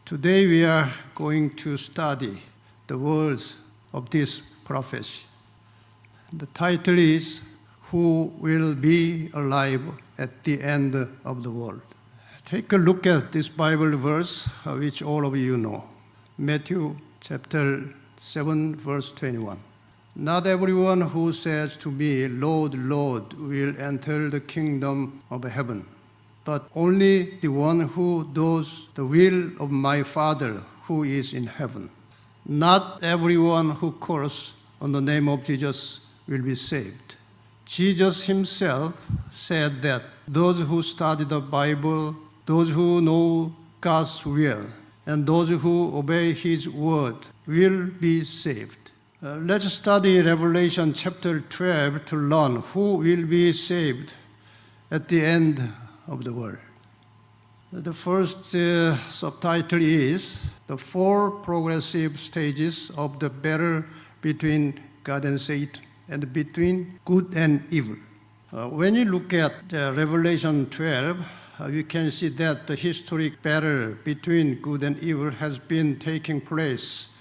Today we are going to study the words of this prophecy. The title is, Who Will Be Alive at the End of the World? Take a look at this Bible verse, which all of you know. Matthew chapter 7, verse 21. Not everyone who says to me, Lord, Lord, will enter the kingdom of heaven, but only the one who does the will of my Father who is in heaven. Not everyone who calls on the name of Jesus will be saved. Jesus himself said that those who study the Bible, those who know God's will, and those who obey his word will be saved. Let's study Revelation chapter 12 to learn who will be saved at the end of the world. The first subtitle is The Four Progressive Stages of the Battle Between God and Satan and Between Good and Evil. When you look at Revelation 12, you can see that the historic battle between good and evil has been taking place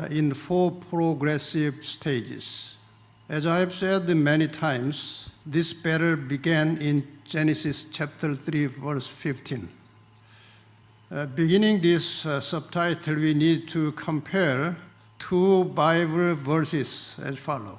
in four progressive stages. As I have said many times, this battle began in Genesis chapter 3, verse 15. Beginning this subtitle, we need to compare two Bible verses as follows.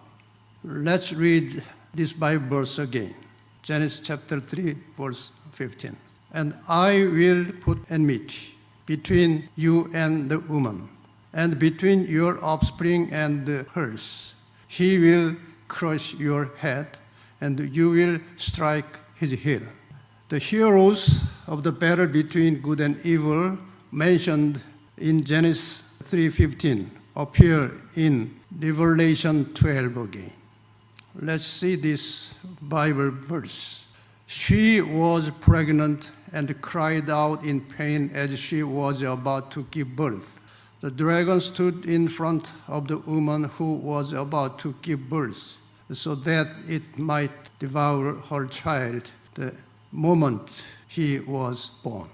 Let's read this Bible verse again. Genesis chapter 3, verse 15. And I will put enmity between you and the woman, and between your offspring and hers. He will crush your head, and you will strike his heel. The heroes of the battle between good and evil mentioned in Genesis 3:15 appear in Revelation 12 again. Let's see this Bible verse. She was pregnant and cried out in pain as she was about to give birth. The dragon stood in front of the woman who was about to give birth, so that it might devour her child the moment he was born.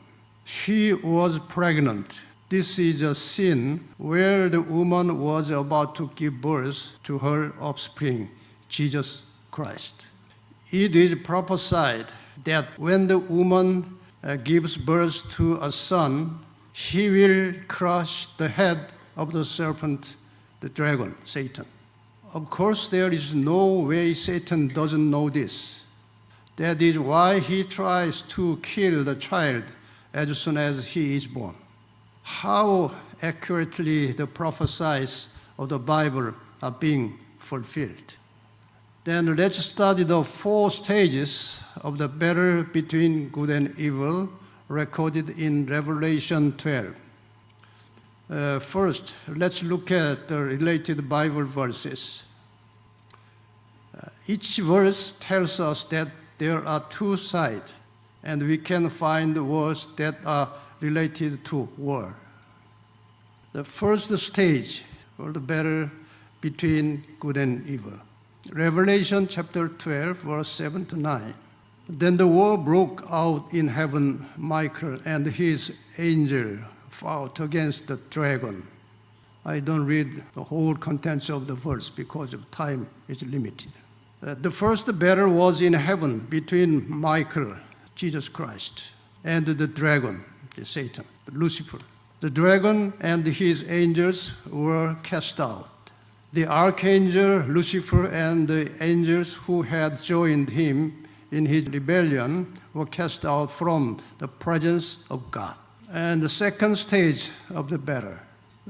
She was pregnant. This is a scene where the woman was about to give birth to her offspring, Jesus Christ. It is prophesied that when the woman gives birth to a son, he will crush the head of the serpent, the dragon, Satan. Of course, there is no way Satan doesn't know this. That is why he tries to kill the child as soon as he is born. How accurately the prophecies of the Bible are being fulfilled. Then let's study the four stages of the battle between good and evil recorded in Revelation 12. First, let's look at the related Bible verses. Each verse tells us that there are two sides, and we can find words that are related to war. The first stage of the battle between good and evil. Revelation chapter 12, verse 7 to 9. Then the war broke out in heaven. Michael and his angel fought against the dragon. I don't read the whole contents of the verse because of time is limited. The first battle was in heaven between Michael, Jesus Christ, and the dragon, the Satan, Lucifer. The dragon and his angels were cast out. The archangel Lucifer and the angels who had joined him in his rebellion were cast out from the presence of God. And the second stage of the battle,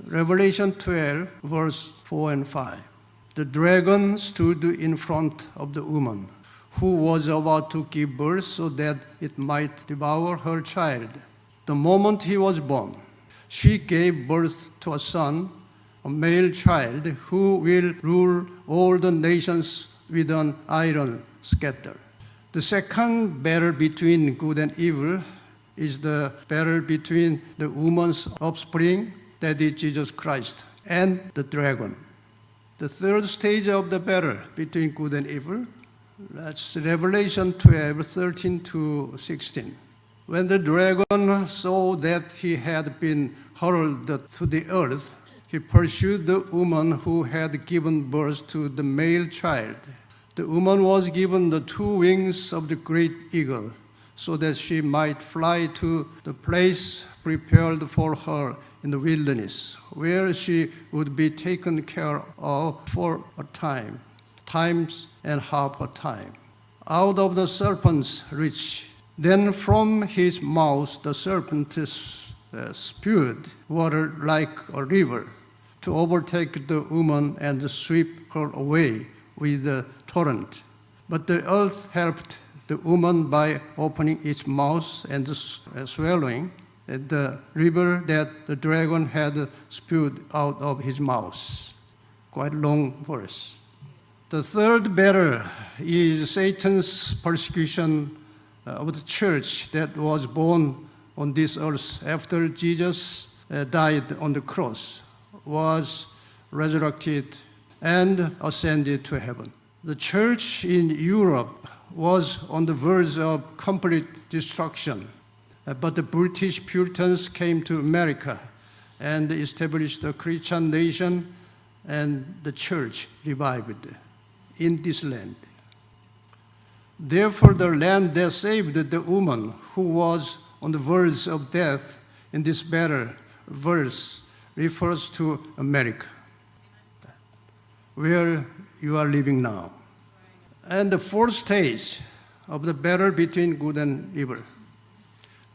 Revelation 12, verse 4 and 5. The dragon stood in front of the woman who was about to give birth so that it might devour her child. The moment he was born, she gave birth to a son, a male child, who will rule all the nations with an iron scepter. The second battle between good and evil is the battle between the woman's offspring, that is Jesus Christ, and the dragon. The third stage of the battle between good and evil, that's Revelation 12, 13 to 16. When the dragon saw that he had been hurled to the earth, he pursued the woman who had given birth to the male child. The woman was given the two wings of the great eagle, so that she might fly to the place prepared for her in the wilderness, where she would be taken care of for a time, times and half a time, out of the serpent's reach. Then from his mouth the serpent spewed water like a river to overtake the woman and sweep her away with the torrent. But the earth helped the woman by opening its mouth and swallowing the river that the dragon had spewed out of his mouth. Quite a long verse. The third battle is Satan's persecution of the church that was born on this earth after Jesus died on the cross, was resurrected and ascended to heaven. The church in Europe was on the verge of complete destruction, but the British Puritans came to America and established a Christian nation, and the church revived in this land. Therefore, the land that saved the woman who was on the verge of death in this battle verse refers to America, where you are living now. And the fourth stage of the battle between good and evil.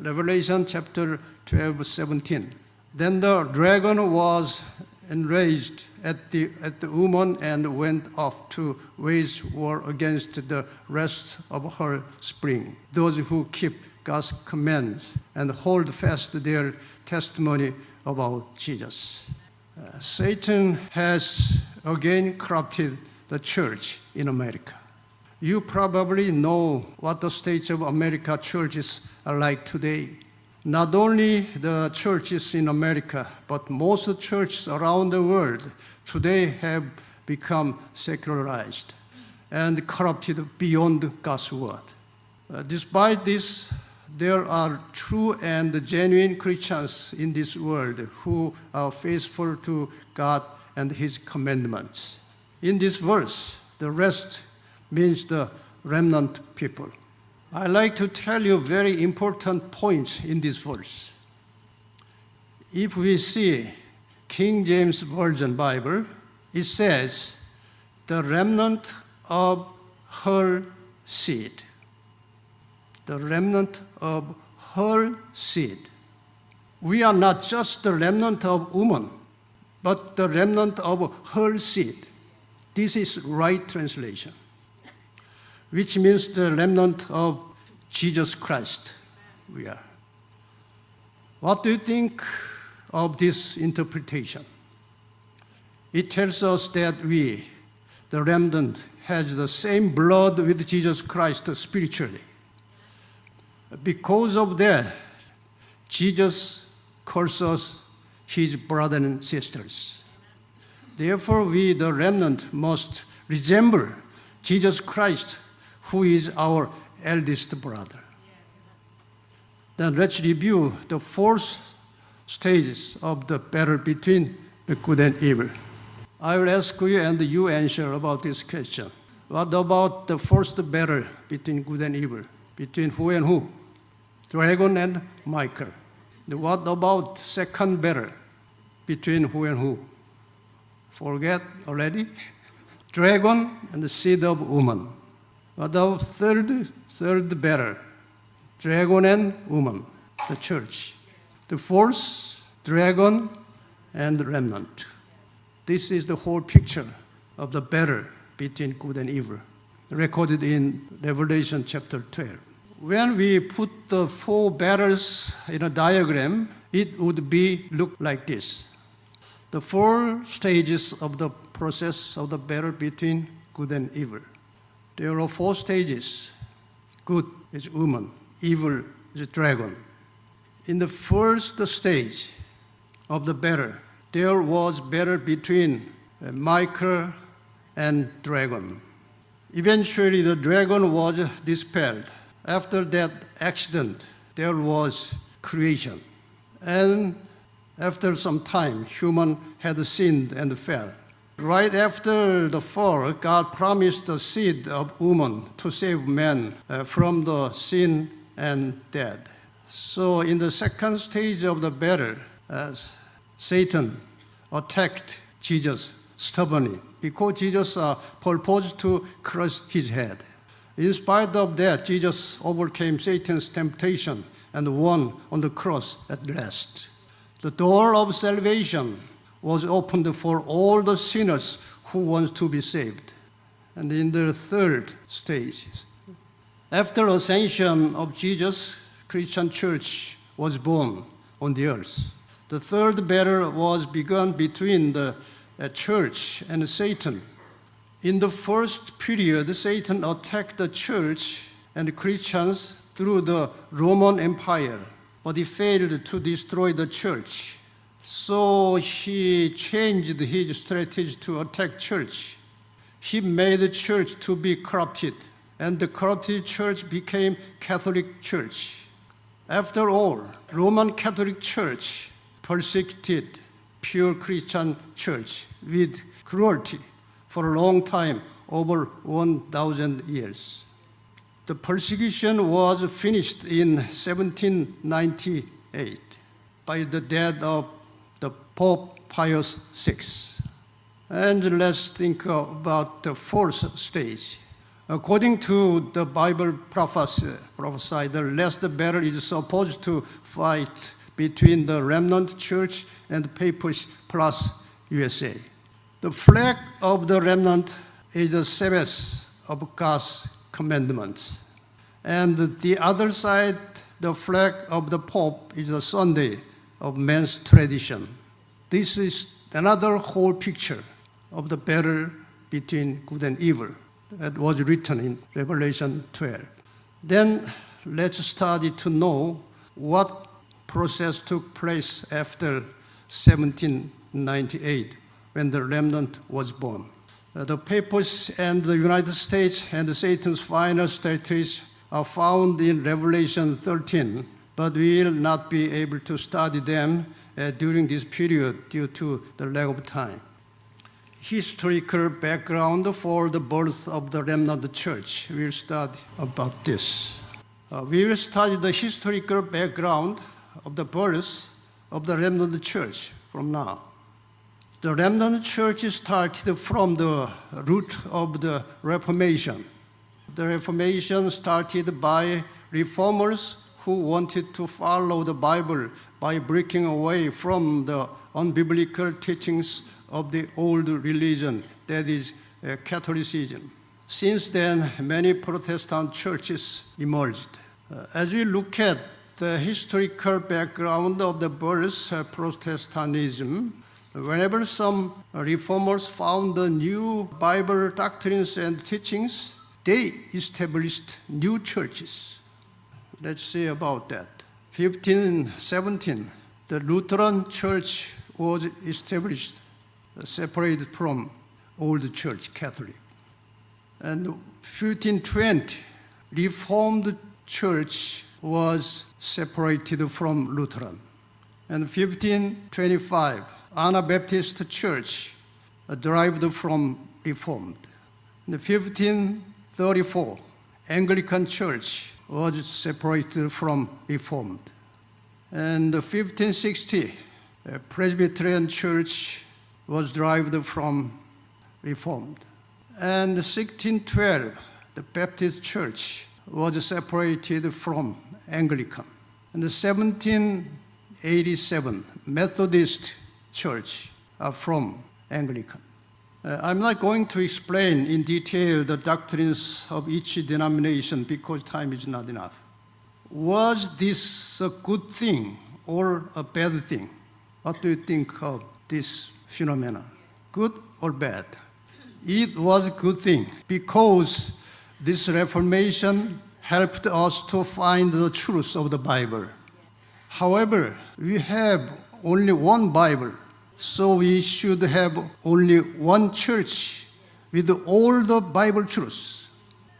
Revelation chapter 12, 17. Then the dragon was enraged at the woman and went off to wage war against the rest of her spring, those who keep God's commands and hold fast their testimony about Jesus. Satan has again corrupted the church in America. You probably know what the state of America churches are like today. Not only the churches in America, but most churches around the world today have become secularized and corrupted beyond God's word. Despite this, there are true and genuine Christians in this world who are faithful to God and His commandments. In this verse, the rest means the remnant people. I like to tell you very important points in this verse. If we see King James Version Bible, it says, the remnant of her seed. The remnant of her seed. We are not just the remnant of woman, but the remnant of her seed. This is right translation, which means the remnant of Jesus Christ. We are. What do you think of this interpretation? It tells us that we, the remnant, has the same blood with Jesus Christ spiritually. Because of that, Jesus calls us his brothers and sisters. Therefore, we, the remnant, must resemble Jesus Christ, who is our eldest brother. Then let's review the four stages of the battle between the good and evil. I will ask you and you answer about this question. What about the first battle between good and evil? Between who and who? Dragon and Michael. What about second battle between who and who? Forget already? Dragon and the seed of woman. What about third battle? Dragon and woman, the church. The fourth, dragon and remnant. This is the whole picture of the battle between good and evil, recorded in Revelation chapter 12. When we put the four battles in a diagram, it would look like this. The four stages of the process of the battle between good and evil. There are four stages. Good is woman, evil is dragon. In the first stage of the battle, there was battle between Michael and dragon. Eventually, the dragon was dispelled. After that accident, there was creation. And After some time, human had sinned and fell. Right after the fall, God promised the seed of woman to save man from the sin and death. So in the second stage of the battle, Satan attacked Jesus stubbornly because Jesus purposed to crush his head. In spite of that, Jesus overcame Satan's temptation and won on the cross at last. The door of salvation was opened for all the sinners who want to be saved. And in the third stage, after ascension of Jesus, Christian church was born on the earth. The third battle was begun between the church and Satan. In the first period, Satan attacked the church and Christians through the Roman Empire, but he failed to destroy the church. So he changed his strategy to attack church. He made the church to be corrupted, and the corrupted church became Catholic Church. After all, Roman Catholic Church persecuted pure Christian church with cruelty for a long time, over 1,000 years. The persecution was finished in 1798 by the death of the Pope Pius VI. And let's think about the fourth stage. According to the Bible prophecy, the last battle is supposed to fight between the remnant church and papacy plus USA. The flag of the remnant is the Sabbath of God's commandments. And the other side, the flag of the Pope, is the Sunday of man's tradition. This is another whole picture of the battle between good and evil that was written in Revelation 12. Then let's study to know what process took place after 1798 when the remnant was born. The papacy and the United States and Satan's final strategies are found in Revelation 13, but we will not be able to study them during this period due to the lack of time. Historical background for the birth of the remnant church. We will study about this. We will study the historical background of the birth of the remnant church from now. The remnant church started from the root of the Reformation. The Reformation started by reformers who wanted to follow the Bible by breaking away from the unbiblical teachings of the old religion, that is, Catholicism. Since then, many Protestant churches emerged. As we look at the historical background of the birth of Protestantism, whenever some reformers found the new Bible doctrines and teachings, they established new churches. Let's see about that. 1517, the Lutheran Church was established, separated from old church, Catholic. And 1520, Reformed Church was separated from Lutheran. And 1525, Anabaptist Church derived from Reformed. In 1534, Anglican Church was separated from Reformed. And 1560, Presbyterian Church was derived from Reformed. And 1612, the Baptist Church was separated from Anglican. And 1787, Methodist Church from Anglican. I'm not going to explain in detail the doctrines of each denomination because time is not enough. Was this a good thing or a bad thing? What do you think of this phenomenon? Good or bad? It was a good thing because this Reformation helped us to find the truth of the Bible. However, we have only one Bible, so we should have only one church with all the Bible truths.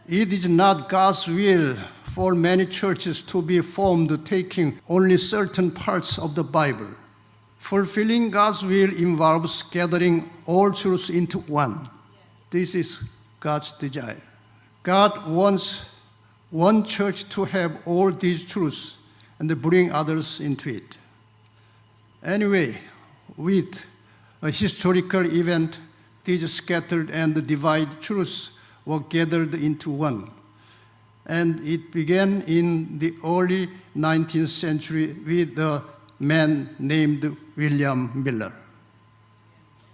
It is not God's will for many churches to be formed taking only certain parts of the Bible. Fulfilling God's will involves gathering all truths into one. This is God's desire. God wants one church to have all these truths and bring others into it. Anyway, with a historical event, these scattered and divided truths were gathered into one. And it began in the early 19th century with a man named William Miller.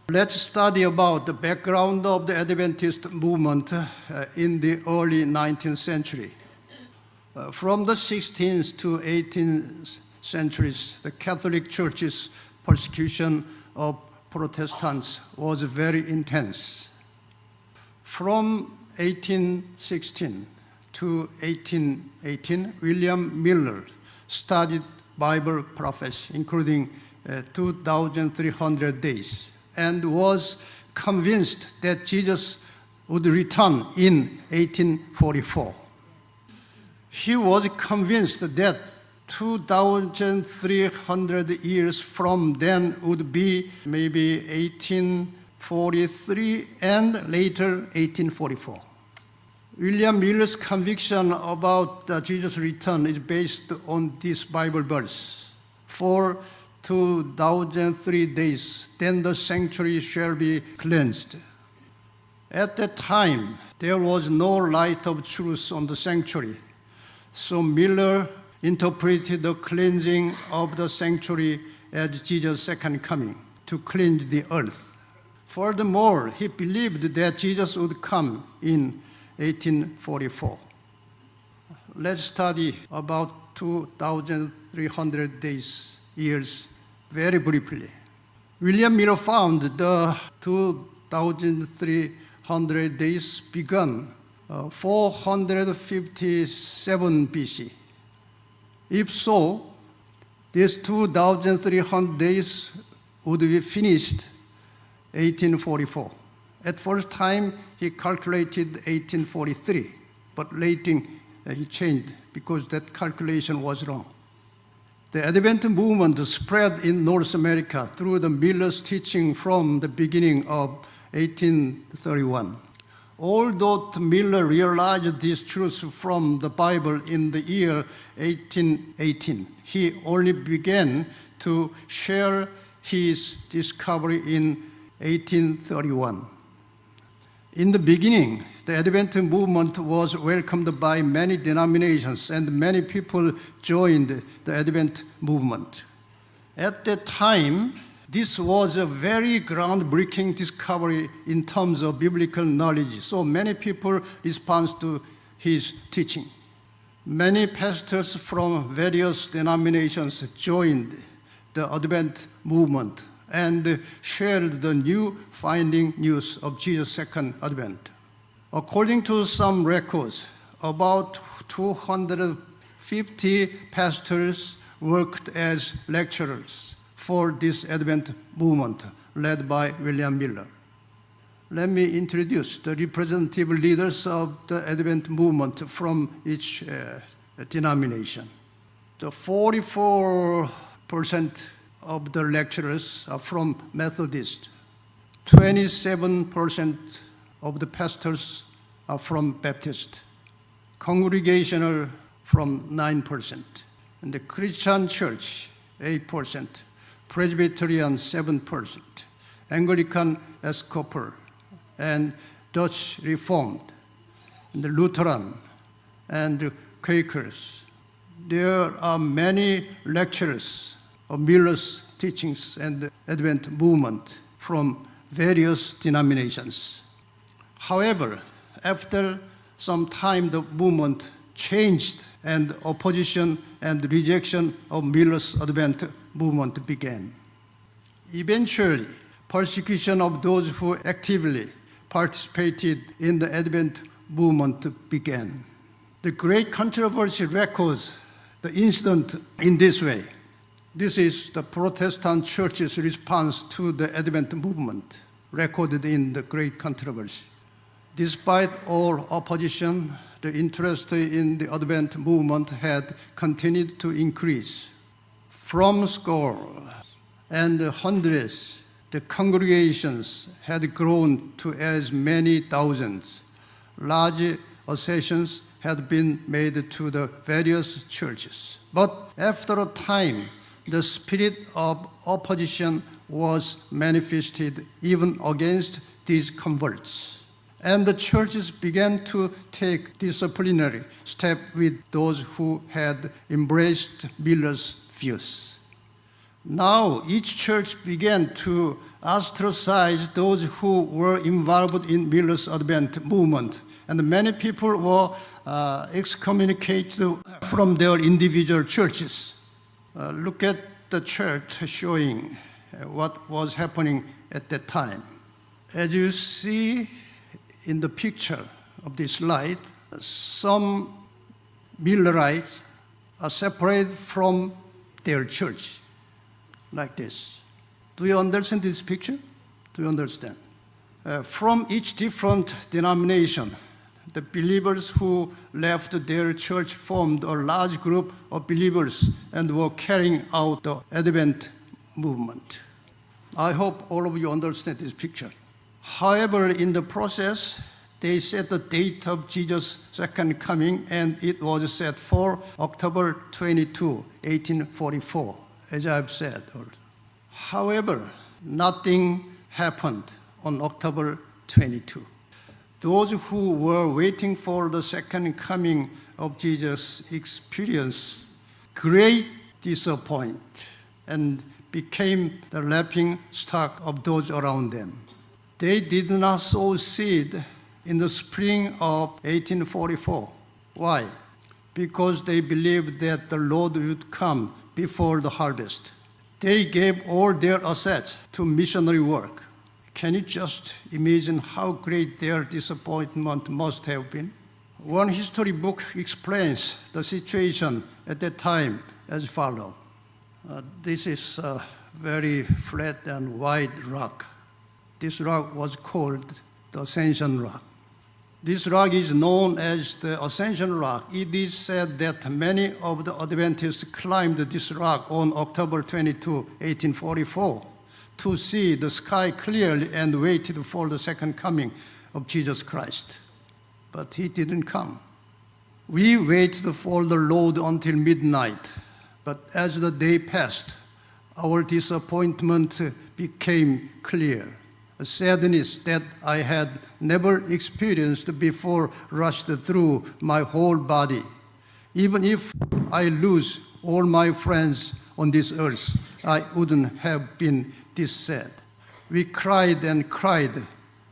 Let's study about the background of the Adventist movement in the early 19th century. From the 16th to 18th centuries, the Catholic Church's persecution of Protestants was very intense. From 1816 to 1818, William Miller studied Bible prophecy, including 2,300 days, and was convinced that Jesus would return in 1844. He was convinced that 2,300 years from then would be maybe 1843 and later 1844. William Miller's conviction about Jesus' return is based on this Bible verse. For 2,003 days, then the sanctuary shall be cleansed. At that time, there was no light of truth on the sanctuary. So Miller interpreted the cleansing of the sanctuary as Jesus' second coming to cleanse the earth. Furthermore, he believed that Jesus would come in 1844. Let's study about 2,300 years very briefly. William Miller found the 2,300 days began 457 BC. If so, these 2,300 days would be finished 1844. At first time, he calculated 1843, but later he changed because that calculation was wrong. The Advent movement spread in North America through the Miller's teaching from the beginning of 1831. Although Miller realized these truths from the Bible in the year 1818, he only began to share his discovery in 1831. In the beginning, the Advent movement was welcomed by many denominations, and many people joined the Advent movement. At that time, this was a very groundbreaking discovery in terms of biblical knowledge, so many people responded to his teaching. Many pastors from various denominations joined the Advent movement and shared the new finding news of Jesus' second advent. According to some records, about 250 pastors worked as lecturers for this Advent movement led by William Miller. Let me introduce the representative leaders of the Advent movement from each denomination. The 44% of the lecturers are from Methodist. 27% of the pastors are from Baptist. Congregational from 9%. And the Christian Church, 8%. Presbyterian, 7%. Anglican, Episcopal, and Dutch Reformed, and the Lutheran, and Quakers. There are many lecturers of Miller's teachings and the Advent movement from various denominations. However, after some time, the movement changed, and opposition and rejection of Miller's Advent movement began. Eventually, persecution of those who actively participated in the Advent movement began. The great controversy records the incident in this way. This is the Protestant Church's response to the Advent movement, recorded in the Great Controversy. Despite all opposition, the interest in the Advent movement had continued to increase. From scholars and hundreds. The congregations had grown to as many thousands. Large accessions had been made to the various churches. But after a time, the spirit of opposition was manifested even against these converts. And the churches began to take disciplinary steps with those who had embraced Miller's views. Now, each church began to ostracize those who were involved in Miller's Advent movement, and many people were excommunicated from their individual churches. Look at the chart showing what was happening at that time. As you see in the picture of this slide, some Millerites are separated from their church, like this. Do you understand this picture? Do you understand? From each different denomination, the believers who left their church formed a large group of believers and were carrying out the Advent movement. I hope all of you understand this picture. However, in the process, they set the date of Jesus' second coming, and it was set for October 22, 1844, as I've said. However, nothing happened on October 22. Those who were waiting for the second coming of Jesus experienced great disappointment and became the laughing stock of those around them. They did not sow seed in the spring of 1844. Why? Because they believed that the Lord would come before the harvest. They gave all their assets to missionary work. Can you just imagine how great their disappointment must have been? One history book explains the situation at that time as follows. This is a very flat and wide rock. This rock was called the Ascension Rock. This rock is known as the Ascension Rock. It is said that many of the Adventists climbed this rock on October 22, 1844, to see the sky clearly and waited for the second coming of Jesus Christ. But he didn't come. We waited for the Lord until midnight, but as the day passed, our disappointment became clear. A sadness that I had never experienced before rushed through my whole body. Even if I lose all my friends on this earth, I wouldn't have been this sad. We cried and cried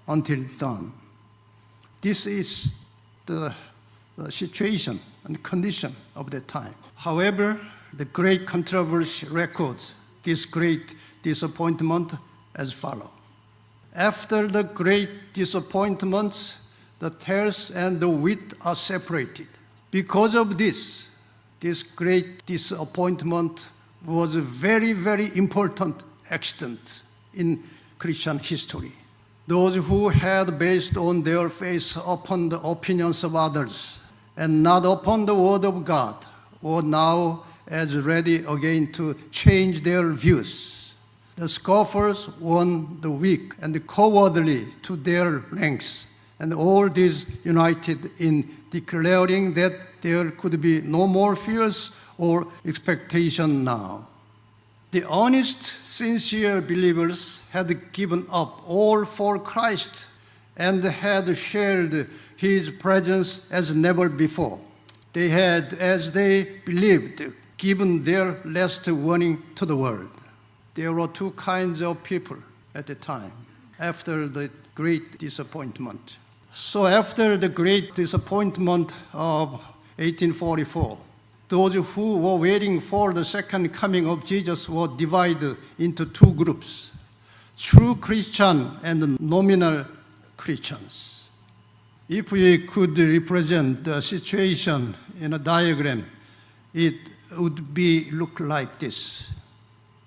until dawn. This is the situation and condition of that time. However, the great controversy records this great disappointment as follows. After the great disappointments, the tares and the wheat are separated. Because of this great disappointment was a very, very important accident in Christian history. Those who had based on their faith upon the opinions of others and not upon the word of God were now as ready again to change their views. The scoffers won the weak and the cowardly to their ranks, and all these united in declaring that there could be no more fears or expectation now. The honest, sincere believers had given up all for Christ and had shared his presence as never before. They had, as they believed, given their last warning to the world. There were two kinds of people at the time after the great disappointment. So after the great disappointment of 1844, those who were waiting for the second coming of Jesus were divided into two groups, true Christian and nominal Christians. If we could represent the situation in a diagram, it would look like this.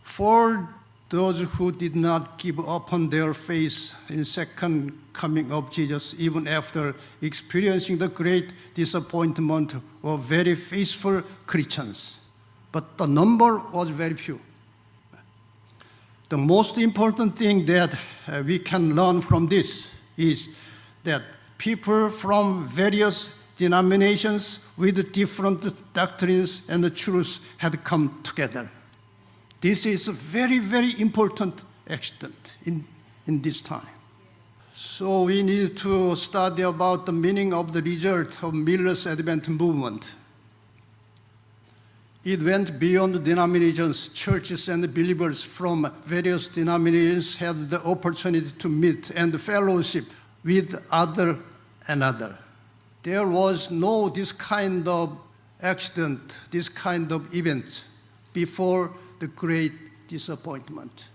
For those who did not give up on their faith in second coming of Jesus, even after experiencing the great disappointment, were very faithful Christians. But the number was very few. The most important thing that we can learn from this is that people from various denominations with different doctrines and truths had come together. This is a very, very important accident in this time. So we need to study about the meaning of the result of Miller's Advent movement. It went beyond denominations. Churches and believers from various denominations had the opportunity to meet and fellowship with another. There was no this kind of accident, this kind of event before the great disappointment.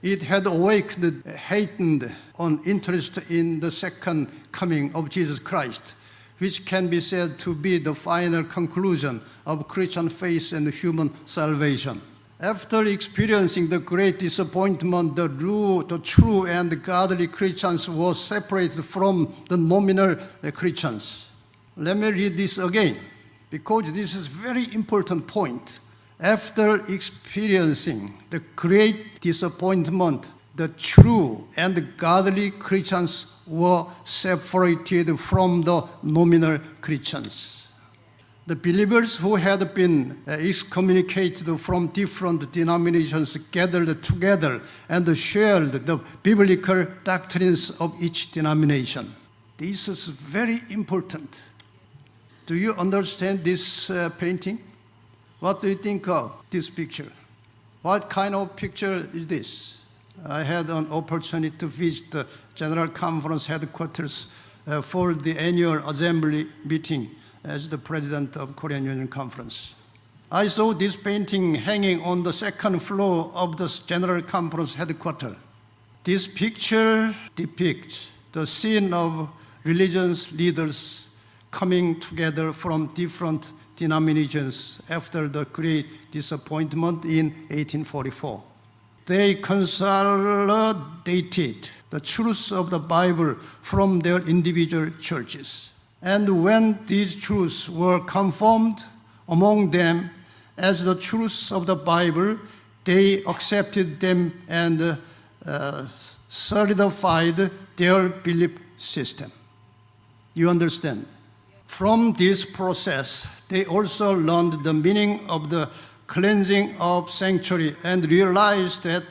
It had awakened, heightened an interest in the second coming of Jesus Christ, which can be said to be the final conclusion of Christian faith and human salvation. After experiencing the great disappointment, the true and godly Christians were separated from the nominal Christians. Let me read this again, because this is a very important point. After experiencing the great disappointment, the true and godly Christians were separated from the nominal Christians. The believers who had been excommunicated from different denominations gathered together and shared the biblical doctrines of each denomination. This is very important. Do you understand this painting? What do you think of this picture? What kind of picture is this? I had an opportunity to visit the General Conference headquarters for the annual assembly meeting as the president of Korean Union Conference. I saw this painting hanging on the second floor of the General Conference headquarters. This picture depicts the scene of religious leaders coming together from different denominations after the great disappointment in 1844. They consolidated the truths of the Bible from their individual churches. And when these truths were confirmed among them as the truths of the Bible, they accepted them and solidified their belief system. You understand? From this process, they also learned the meaning of the cleansing of sanctuary and realized that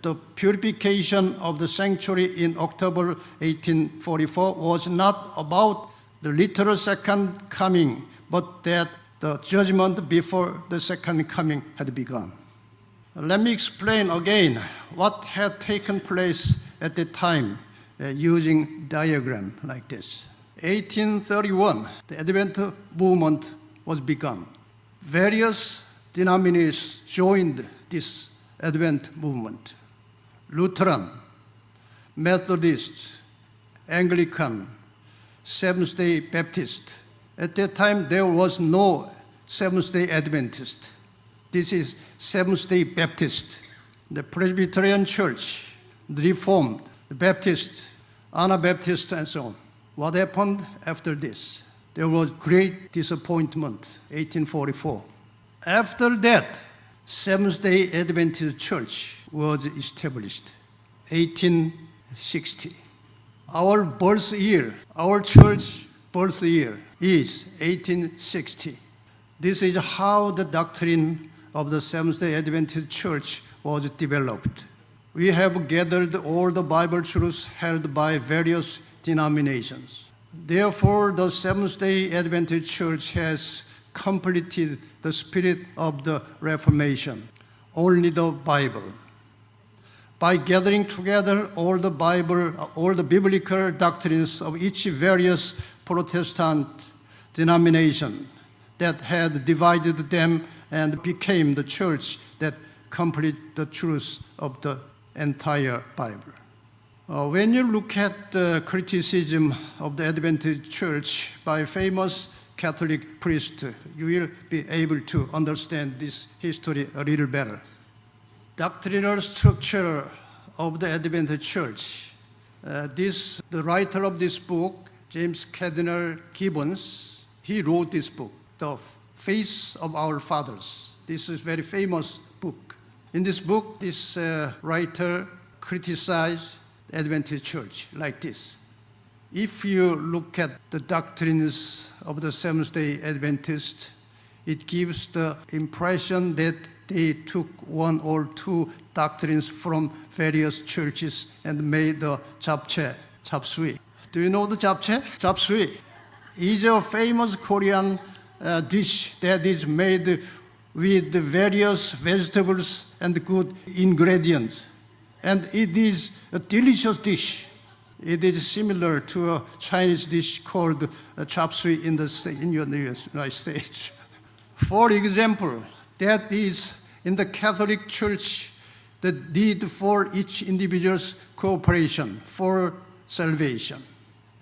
the purification of the sanctuary in October 1844 was not about the literal second coming, but that the judgment before the second coming had begun. Let me explain again what had taken place at the time using diagram like this. 1831, the Advent movement was begun. Various denominations joined this Advent movement. Lutheran, Methodist, Anglican, Seventh-day Baptist. At that time, there was no Seventh-day Adventist. This is Seventh-day Baptist. The Presbyterian Church, the Reformed, the Baptist, Anabaptist, and so on. What happened after this? There was great disappointment, 1844. After that, Seventh-day Adventist Church was established, 1860. Our birth year, our church birth year is 1860. This is how the doctrine of the Seventh-day Adventist Church was developed. We have gathered all the Bible truths held by various denominations. Therefore, the Seventh-day Adventist Church has completed the spirit of the Reformation, only the Bible. By gathering together all the biblical doctrines of each various Protestant denomination that had divided them and became the church that complete the truths of the entire Bible. When you look at the criticism of the Adventist Church by famous Catholic priests, you will be able to understand this history a little better. Doctrinal structure of the Adventist Church. The writer of this book, James Cardinal Gibbons, he wrote this book, The Faith of Our Fathers. This is a very famous book. In this book, this writer criticized the Adventist Church like this. If you look at the doctrines of the Seventh-day Adventists, it gives the impression that they took one or two doctrines from various churches and made the japchae, chapsui. Do you know the japchae? Chapsui is a famous Korean dish that is made with various vegetables and good ingredients. And it is a delicious dish. It is similar to a Chinese dish called chop suey in the United States. For example, that is in the Catholic Church, the need for each individual's cooperation for salvation.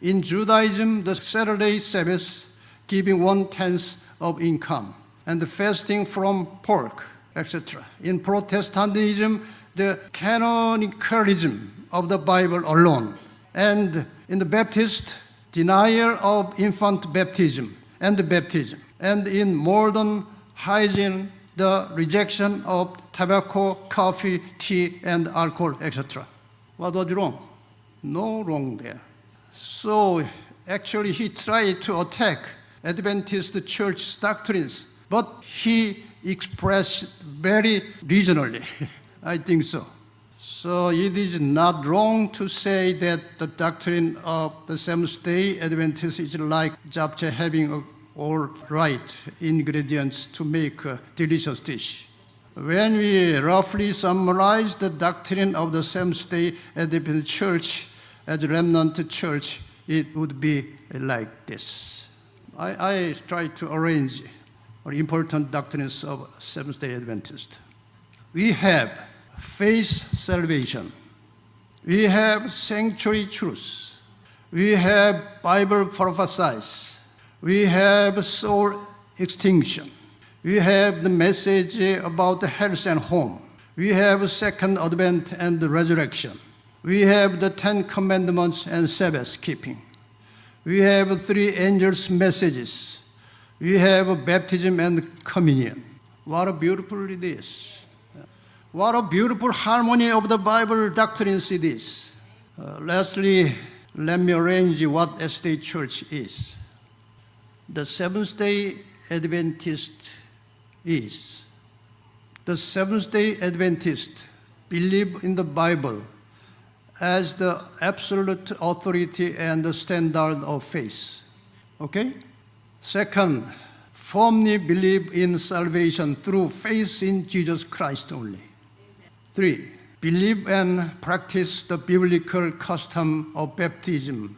In Judaism, the Saturday Sabbath, giving 1/10 of income, and the fasting from pork, etc. In Protestantism, the canonicalism of the Bible alone. And in the Baptist, denial of infant baptism and baptism. And in modern hygiene, the rejection of tobacco, coffee, tea, and alcohol, etc. What was wrong? No wrong there. So actually he tried to attack Adventist church doctrines, but he expressed very reasonably. I think so. So it is not wrong to say that the doctrine of the Seventh-day Adventists is like japchae, having all right ingredients to make a delicious dish. When we roughly summarize the doctrine of the Seventh-day Adventist Church as a remnant church, it would be like this. I try to arrange important doctrines of Seventh-day Adventist. We have faith salvation. We have sanctuary truth. We have Bible prophesies. We have soul extinction. We have the message about health and home. We have second advent and the resurrection. We have the 10 commandments and Sabbath keeping. We have 3 angels' messages. We have baptism and communion. What a beautiful it is. What a beautiful harmony of the Bible doctrines it is. Lastly, let me arrange what SDA Church is. The Seventh-day Adventist is. The Seventh-day Adventist believe in the Bible as the absolute authority and the standard of faith. Okay? Second, firmly believe in salvation through faith in Jesus Christ only. 3, believe and practice the biblical custom of baptism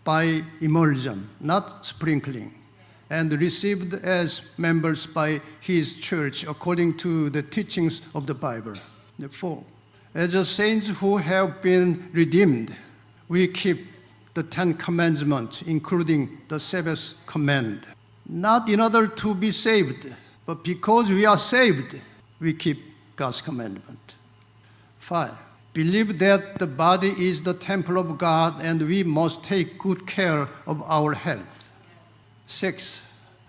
by immersion, not sprinkling, and received as members by his church according to the teachings of the Bible. 4, as the saints who have been redeemed, we keep the 10 commandments, including the Sabbath command. Not in order to be saved, but because we are saved, we keep God's commandment. 5, believe that the body is the temple of God and we must take good care of our health. 6,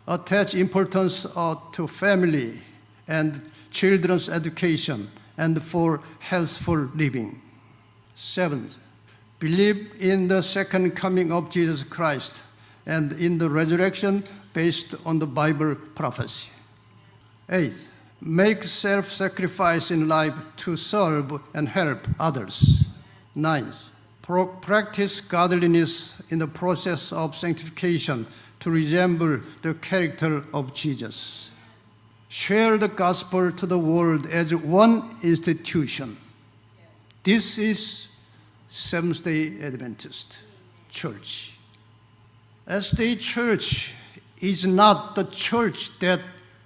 attach importance to family and children's education and for healthful living. 7, believe in the second coming of Jesus Christ and in the resurrection based on the Bible prophecy. 8, make self-sacrifice in life to serve and help others. 9, practice godliness in the process of sanctification to resemble the character of Jesus. Share the gospel to the world as one institution. This is Seventh-day Adventist Church. SDA Church is not the church that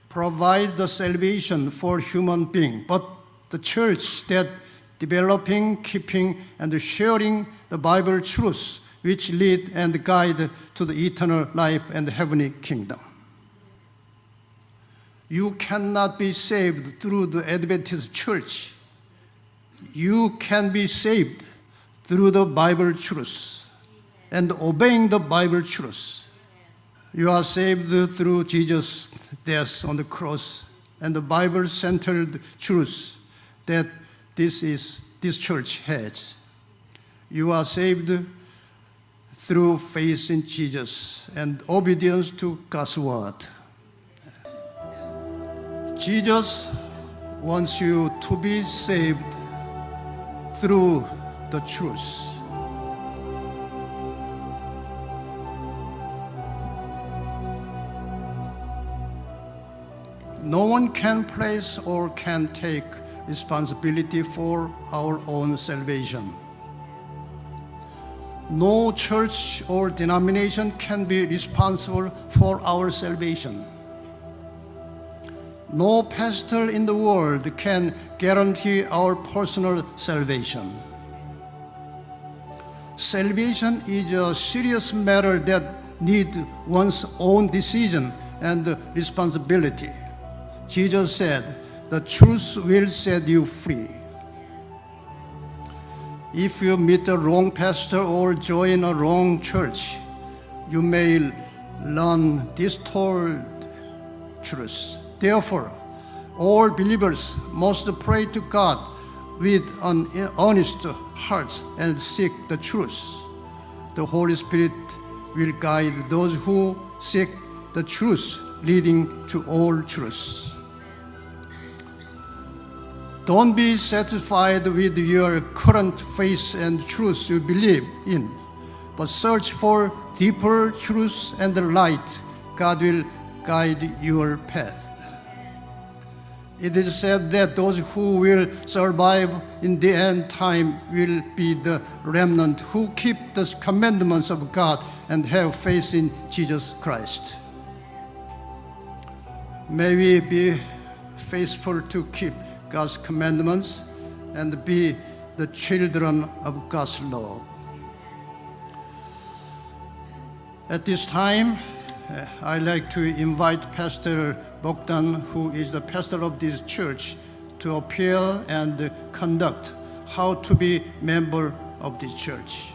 provides the salvation for human beings, but the church that developing, keeping, and sharing the Bible truths which lead and guide to the eternal life and the heavenly kingdom. You cannot be saved through the Adventist church. You can be saved through the Bible truths and obeying the Bible truths. You are saved through Jesus' death on the cross and the Bible-centered truths that this church has. You are saved through faith in Jesus and obedience to God's word. Jesus wants you to be saved through the truth. No one can place or can take responsibility for our own salvation. No church or denomination can be responsible for our salvation. No pastor in the world can guarantee our personal salvation. Salvation is a serious matter that needs one's own decision and responsibility. Jesus said, "The truth will set you free." If you meet the wrong pastor or join a wrong church, you may learn distorted truths. Therefore, all believers must pray to God with an honest heart and seek the truth. The Holy Spirit will guide those who seek the truth, leading to all truth. Don't be satisfied with your current faith and truth you believe in, but search for deeper truth and the light. God will guide your path. It is said that those who will survive in the end time will be the remnant who keep the commandments of God and have faith in Jesus Christ. May we be faithful to keep God's commandments and be the children of God's love. At this time, I'd like to invite Pastor Bogdan, who is the pastor of this church, to appear and conduct how to be member of this church.